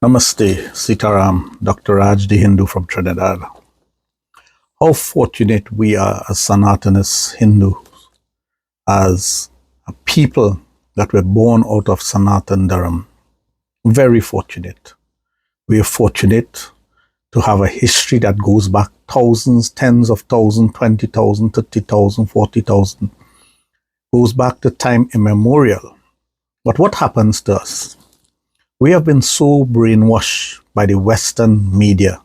Namaste, Sitaram, Dr. Raj, the Hindu from Trinidad. How fortunate we are as Sanatanist Hindus, as a people that were born out of Sanatan Dharma. Very fortunate. We are fortunate to have a history that goes back thousands, tens of thousands, 20,000, 30,000, 40,000. Goes back to time immemorial. But what happens to us? We have been so brainwashed by the Western media,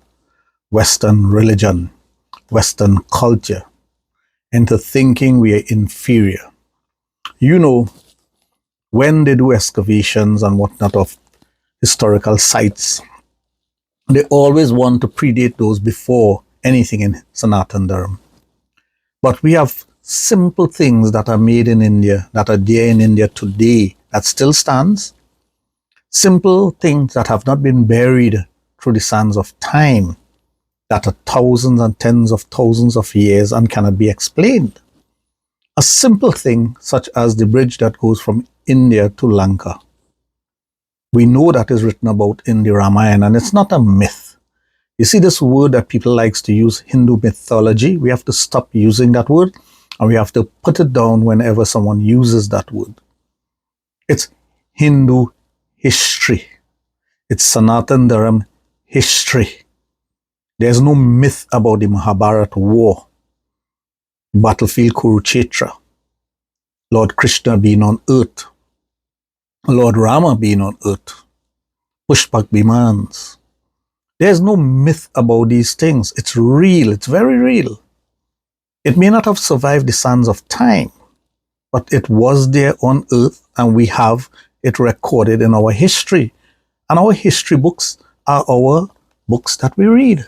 Western religion, Western culture, into thinking we are inferior. You know, when they do excavations and whatnot of historical sites, they always want to predate those before anything in Sanatan Dharma. But we have simple things that are made in India, that are there in India today, that still stands. Simple things that have not been buried through the sands of time, that are thousands and tens of thousands of years and cannot be explained. A simple thing such as the bridge that goes from India to Lanka. We know that is written about in the Ramayana, and it's not a myth. You see this word that people likes to use, Hindu mythology, we have to stop using that word, and we have to put it down whenever someone uses that word. It's Hindu history. It's Sanatan Dharma history. There's no myth about the Mahabharata war, battlefield Kurukshetra, Lord Krishna being on earth, Lord Rama being on earth, Pushpak Bhimans. There's no myth about these things. It's real. It's very real. It may not have survived the sands of time, but it was there on earth, and we have it recorded in our history. And our history books are our books that we read.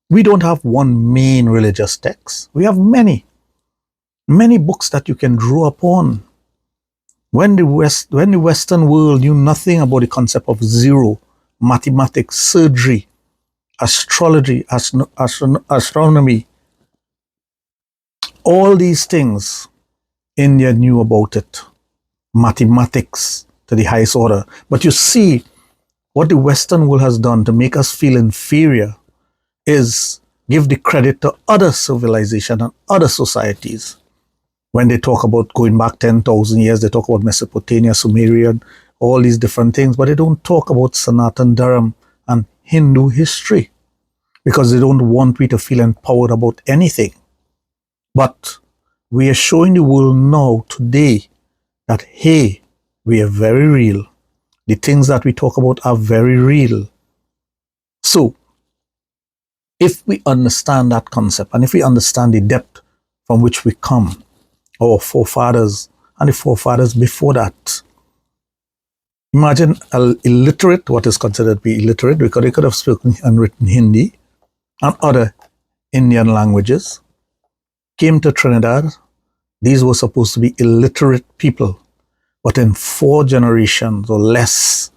We don't have one main religious text. We have many books that you can draw upon. When the Western world knew nothing about the concept of zero, mathematics, surgery, astrology, astronomy, all these things, India knew about it. Mathematics to the highest order. But you see, what the Western world has done to make us feel inferior is give the credit to other civilizations and other societies. When they talk about going back 10,000 years, they talk about Mesopotamia, Sumerian, all these different things, but they don't talk about Sanatan Dharma and Hindu history because they don't want we to feel empowered about anything. But we are showing the world now, today, that, hey, we are very real. The things that we talk about are very real. So, if we understand that concept, and if we understand the depth from which we come, our forefathers and the forefathers before that, imagine an illiterate, what is considered to be illiterate, because they could have spoken and written Hindi and other Indian languages, came to Trinidad. These were supposed to be illiterate people. But in 4 generations or less,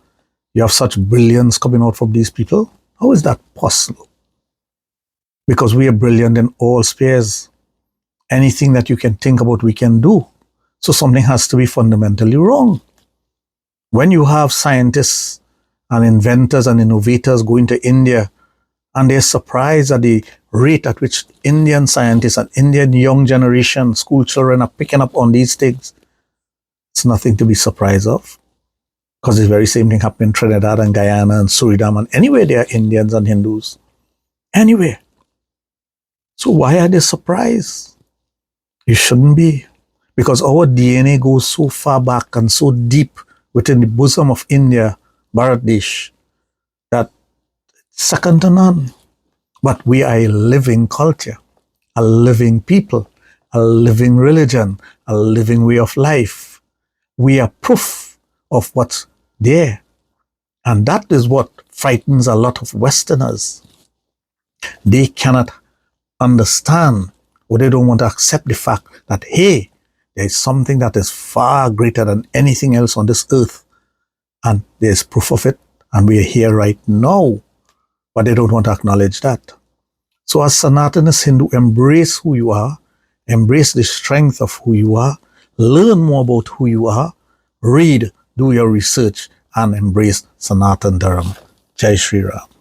you have such brilliance coming out from these people. How is that possible? Because we are brilliant in all spheres. Anything that you can think about, we can do. So something has to be fundamentally wrong. When you have scientists and inventors and innovators going to India, and they're surprised at the rate at which Indian scientists and Indian young generation, school children are picking up on these things, it's nothing to be surprised of, because the very same thing happened in Trinidad and Guyana and Suriname, and anywhere there are Indians and Hindus. Anywhere. So why are they surprised? You shouldn't be, because our DNA goes so far back and so deep within the bosom of India, Bharat Desh, that it's second to none. But we are a living culture, a living people, a living religion, a living way of life. We are proof of what's there. And that is what frightens a lot of Westerners. They cannot understand, or they don't want to accept the fact that, hey, there is something that is far greater than anything else on this earth. And there's proof of it, and we are here right now. But they don't want to acknowledge that. So as Sanatanist Hindu, embrace who you are, embrace the strength of who you are, learn more about who you are, read, do your research, and embrace Sanatan Dharma. Jai Shri Ram.